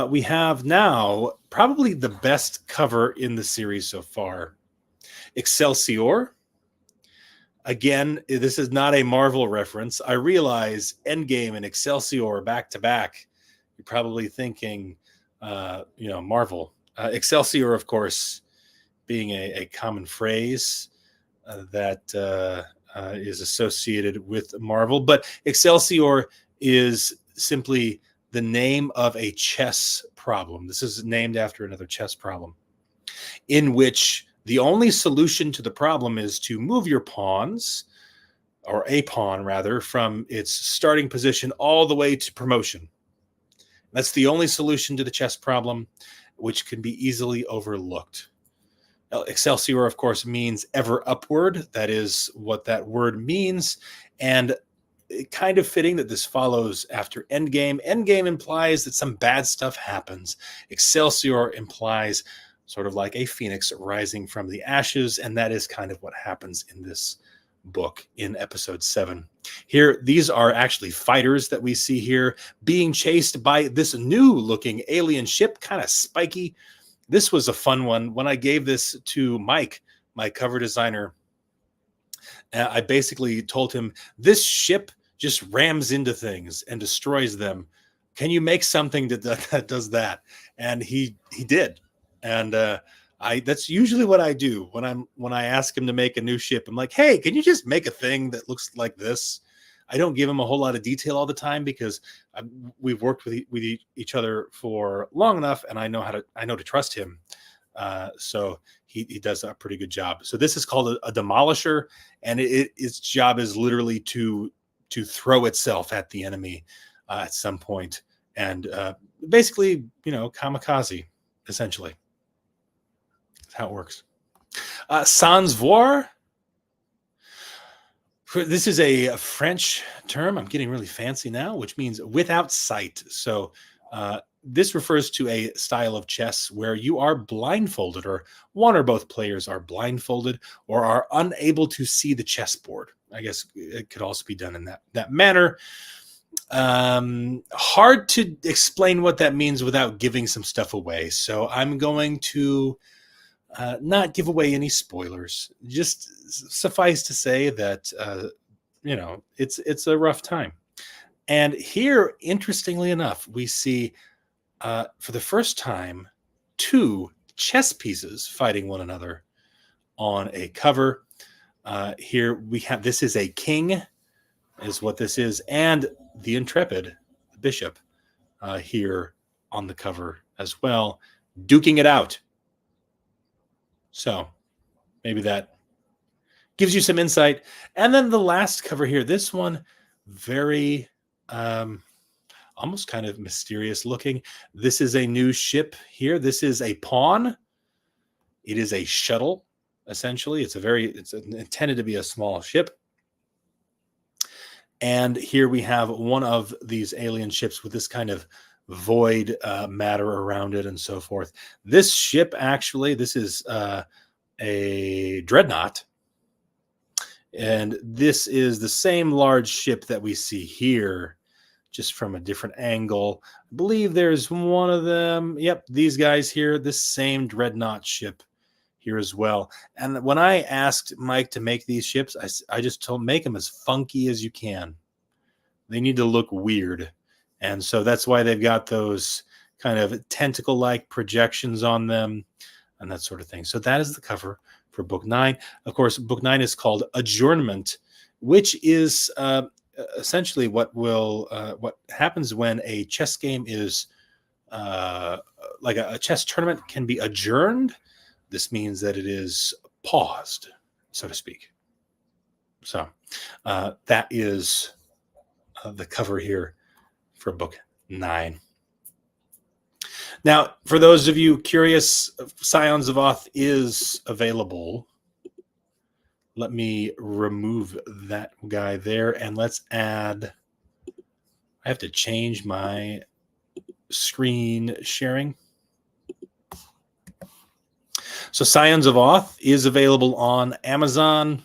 We have now probably the best cover in the series so far. Excelsior. Again, this is not a Marvel reference. I realize Endgame and Excelsior back to back. You're probably thinking, Marvel. Excelsior, of course, being a common phrase that is associated with Marvel. But Excelsior is simply the name of a chess problem. This is named after another chess problem in which the only solution to the problem is to move your pawns, or a pawn rather, from its starting position all the way to promotion. That's the only solution to the chess problem, which can be easily overlooked. Excelsior, of course, means ever upward. That is what that word means. And kind of fitting that this follows after Endgame. Endgame implies that some bad stuff happens. Excelsior implies sort of like a phoenix rising from the ashes, and that is kind of what happens in this book in episode 7. Here, these are actually fighters that we see here being chased by this new looking alien ship, kind of spiky. This was a fun one. When I gave this to Mike, my cover designer, I basically told him, this ship just rams into things and destroys them. Can you make something that does that? And he did. And that's usually what I do when I ask him to make a new ship. I'm like, hey, can you just make a thing that looks like this? I don't give him a whole lot of detail all the time because we've worked with each other for long enough, and I know to trust him. So he does a pretty good job. So this is called a demolisher, and its job is literally to throw itself at the enemy at some point, and basically, kamikaze, essentially. That's how it works. Sans voir. This is a French term. I'm getting really fancy now, which means without sight. So this refers to a style of chess where you are blindfolded, or one or both players are blindfolded or are unable to see the chessboard. I guess it could also be done in that manner. Hard to explain what that means without giving some stuff away. So I'm going to not give away any spoilers. Just suffice to say that it's a rough time. And here, interestingly enough, we see for the first time 2 chess pieces fighting one another. on a cover. Here we have, this is a king, is what this is, and the intrepid the bishop here on the cover as well, duking it out. So maybe that gives you some insight. And then the last cover here, this one, very almost kind of mysterious looking. This is a new ship here. This is a pawn. It is a shuttle, essentially. It's intended to be a small ship. And here we have one of these alien ships with this kind of void matter around it and so forth. This ship, actually, this is a dreadnought. And this is the same large ship that we see here, just from a different angle. I believe there's one of them. Yep, these guys here, this same dreadnought ship here as well. And when I asked Mike to make these ships, I just told him, make them as funky as you can. They need to look weird. And so that's why they've got those kind of tentacle-like projections on them and that sort of thing. So that is the cover for book 9. Of course, book 9 is called Adjournment, which is essentially what happens when a chess game is like a chess tournament can be adjourned. This means that it is paused, so to speak. So that is the cover here for book 9. Now, for those of you curious, Scions of Oth is available. Let me remove that guy there, and let's add, I have to change my screen sharing. So Scions of Oth is available on Amazon.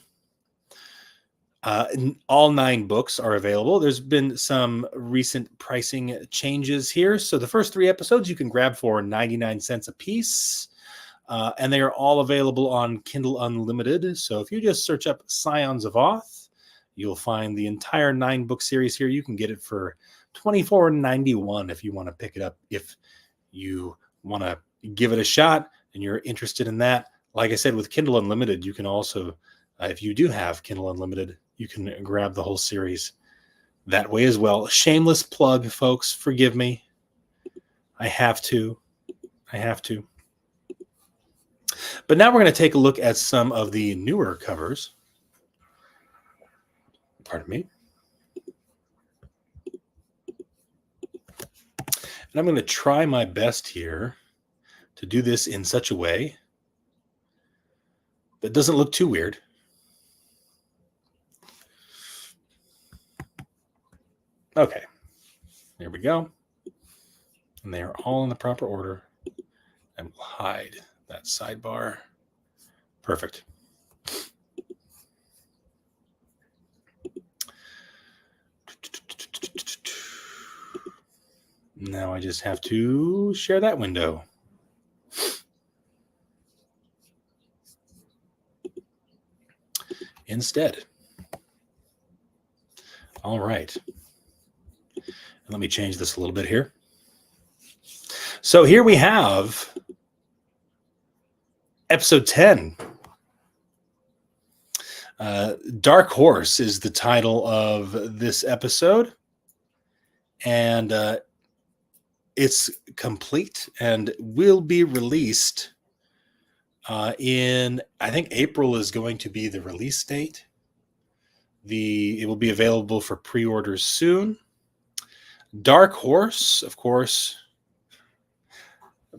All 9 books are available. There's been some recent pricing changes here. So the first 3 episodes you can grab for 99 cents a piece. And they are all available on Kindle Unlimited. So if you just search up Scions of Oth, you'll find the entire 9-book series here. You can get it for $24.91 if you want to pick it up, if you want to give it a shot and you're interested in that. Like I said, with Kindle Unlimited, you can also, if you do have Kindle Unlimited, you can grab the whole series that way as well. Shameless plug, folks. Forgive me. I have to. But now we're going to take a look at some of the newer covers. Pardon me. And I'm going to try my best here to do this in such a way that doesn't look too weird. Okay, there we go. And they are all in the proper order. And we'll hide that sidebar. Perfect. Now I just have to share that window. Instead. All right. Let me change this a little bit here. So here we have episode 10. Dark Horse is the title of this episode. And it's complete and will be released in, I think April is going to be the release date. It will be available for pre-orders soon. Dark Horse, of course,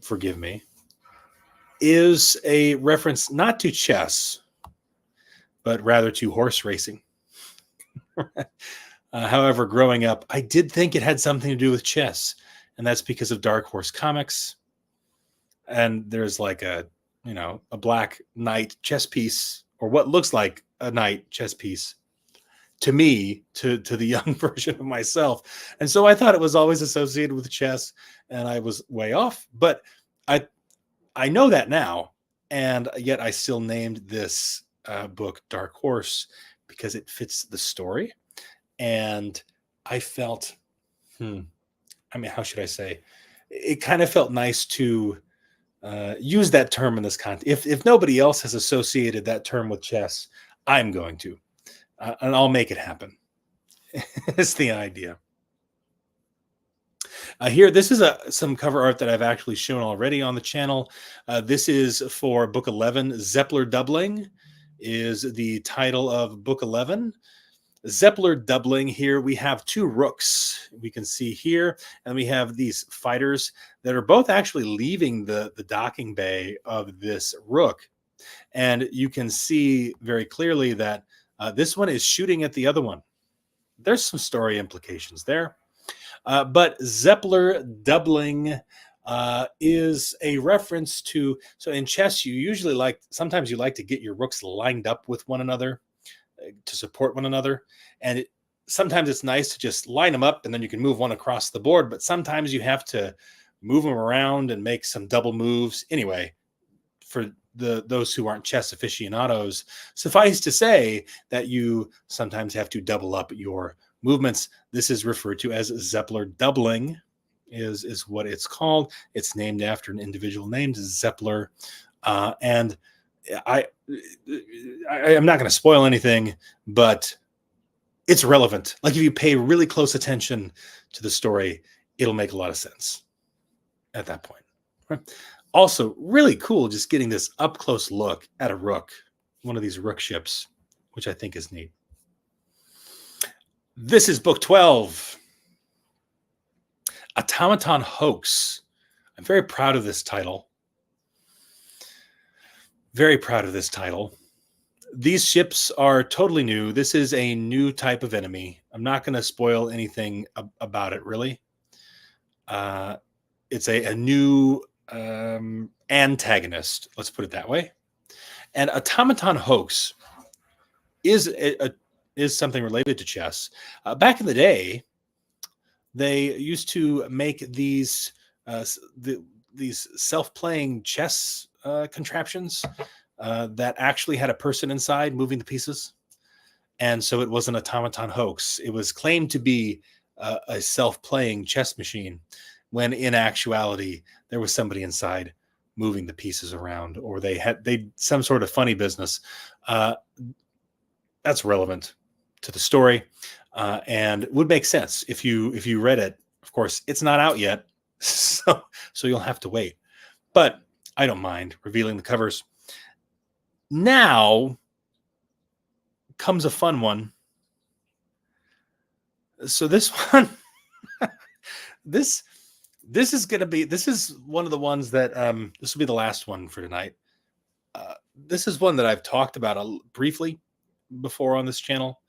forgive me, is a reference not to chess, but rather to horse racing. However, growing up, I did think it had something to do with chess, and that's because of Dark Horse comics. And there's like a black knight chess piece, or what looks like a knight chess piece, to me, to the young version of myself. And so I thought it was always associated with chess, and I was way off. But I know that now, and yet I still named this book Dark Horse because it fits the story. And I felt, how should I say? It kind of felt nice to use that term in this context. If nobody else has associated that term with chess, I'm going to, and I'll make it happen. It's the idea. Here, this is some cover art that I've actually shown already on the channel. This is for book 11. Zeppler Doubling is the title of book 11. Zeppler Doubling, here we have two rooks we can see here, and we have these fighters that are both actually leaving the docking bay of this rook. And you can see very clearly that this one is shooting at the other one. There's some story implications there. But Zeppler Doubling is a reference to, so in chess, you usually sometimes you like to get your rooks lined up with one another to support one another. And sometimes it's nice to just line them up and then you can move one across the board. But sometimes you have to move them around and make some double moves. Anyway, for those who aren't chess aficionados, suffice to say that you sometimes have to double up your movements. This is referred to as Zeppler doubling, is what it's called. It's named after an individual named Zeppler. And I'm not going to spoil anything, but it's relevant. Like if you pay really close attention to the story, it'll make a lot of sense at that point. Right? Also, really cool just getting this up close look at a rook, one of these rook ships, which I think is neat. This is book 12, Automaton Hoax. I'm very proud of this title. Very proud of this title. These ships are totally new. This is a new type of enemy. I'm not going to spoil anything about it, really. It's a new antagonist, let's put it that way. And Automaton Hoax is something related to chess. Back in the day, they used to make these self-playing chess contraptions that actually had a person inside moving the pieces. And so it was an automaton hoax. It was claimed to be a self-playing chess machine, when in actuality, there was somebody inside moving the pieces around, or they had some sort of funny business. That's relevant to the story, and would make sense if you read it. Of course, it's not out yet, so you'll have to wait. But I don't mind revealing the covers. Now comes a fun one. So this one, this is one of the ones that this will be the last one for tonight. This is one that I've talked about briefly before on this channel,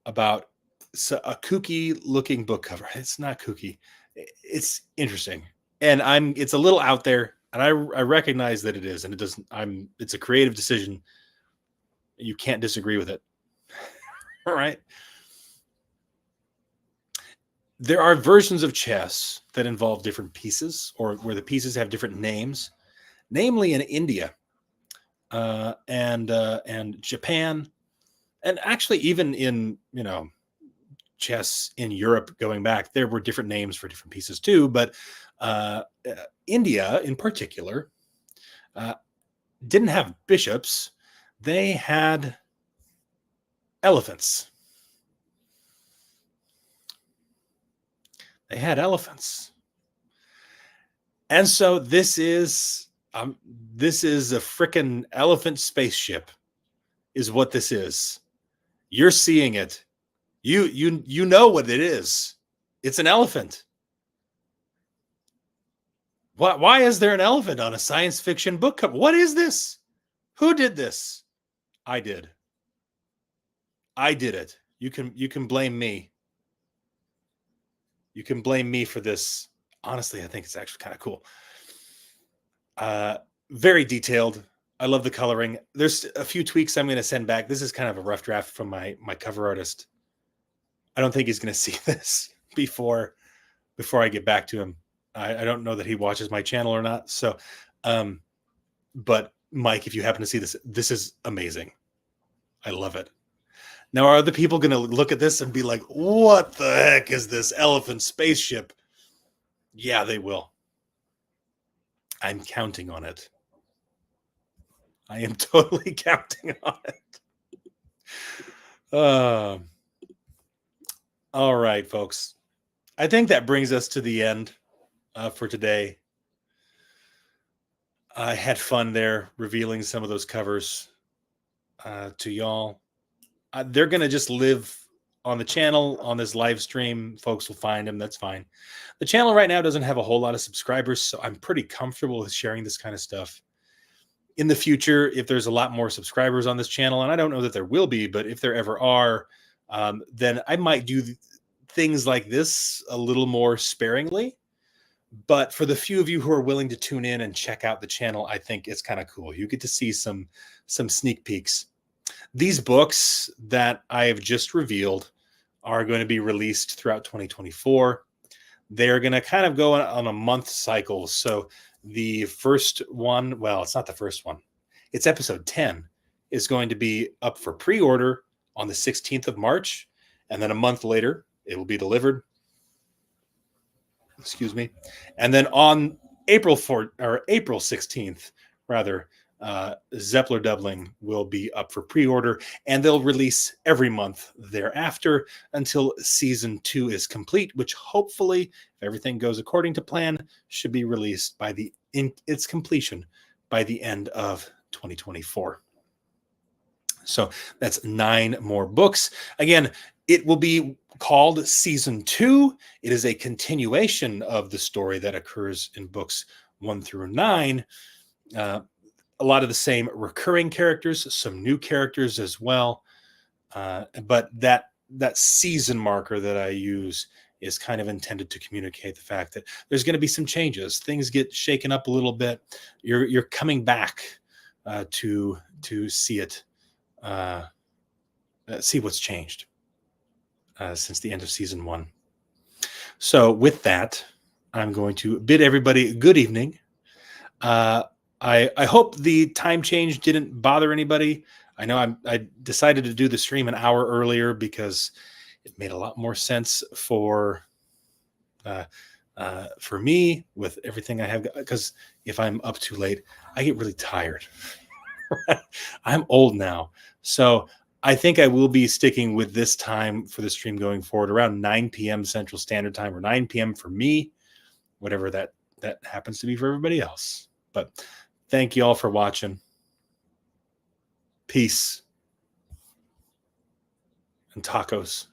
about a kooky looking book cover. It's not kooky. It's interesting. And it's a little out there, and I recognize that it is, and it doesn't, it's a creative decision. You can't disagree with it. All right. There are versions of chess that involve different pieces, or where the pieces have different names, namely in India, and Japan, and actually even in, chess in Europe going back, there were different names for different pieces too. But India in particular didn't have bishops. They had elephants. They had elephants. And so this is a frickin' elephant spaceship is what this is. You're seeing it. You know what it is. It's an elephant. Why is there an elephant on a science fiction book cover? What is this? Who did this? I did. I did it. You can blame me. You can blame me for this. Honestly, I think it's actually kind of cool. Very detailed. I love the coloring. There's a few tweaks I'm going to send back. This is kind of a rough draft from my cover artist. I don't think he's going to see this before I get back to him. I don't know that he watches my channel or not. So, but Mike, if you happen to see this, this is amazing. I love it. Now, are other people going to look at this and be like, what the heck is this elephant spaceship? Yeah, they will. I'm counting on it. I am totally counting on it. All right, folks. I think that brings us to the end for today. I had fun there revealing some of those covers to y'all. They're going to just live on the channel on this live stream. Folks will find them. That's fine. The channel right now doesn't have a whole lot of subscribers, so I'm pretty comfortable with sharing this kind of stuff. In the future, if there's a lot more subscribers on this channel, and I don't know that there will be, but if there ever are, then I might do things like this a little more sparingly. But for the few of you who are willing to tune in and check out the channel, I think it's kind of cool. You get to see some sneak peeks. These books that I have just revealed are going to be released throughout 2024. They're going to kind of go on a month cycle. So the first one, well, it's not the first one. It's episode 10 is going to be up for pre-order on the 16th of March. And then a month later, it will be delivered. Excuse me. And then on April 16th, rather, Zeppler Doubling will be up for pre-order, and they'll release every month thereafter until season 2 is complete, which hopefully, if everything goes according to plan, should be released by its completion by the end of 2024. So that's 9 more books. Again, it will be called Season 2. It is a continuation of the story that occurs in books 1 through 9. A lot of the same recurring characters, some new characters as well. But that season marker that I use is kind of intended to communicate the fact that there's going to be some changes. Things get shaken up a little bit. You're coming back to see it, see what's changed since the end of season 1. So with that, I'm going to bid everybody good evening. I hope the time change didn't bother anybody. I know I decided to do the stream an hour earlier because it made a lot more sense for me with everything I have. Because if I'm up too late, I get really tired. I'm old now, so I think I will be sticking with this time for the stream going forward, around 9 p.m. Central Standard Time, or 9 p.m. for me, whatever that happens to be for everybody else. But thank you all for watching. Peace and tacos.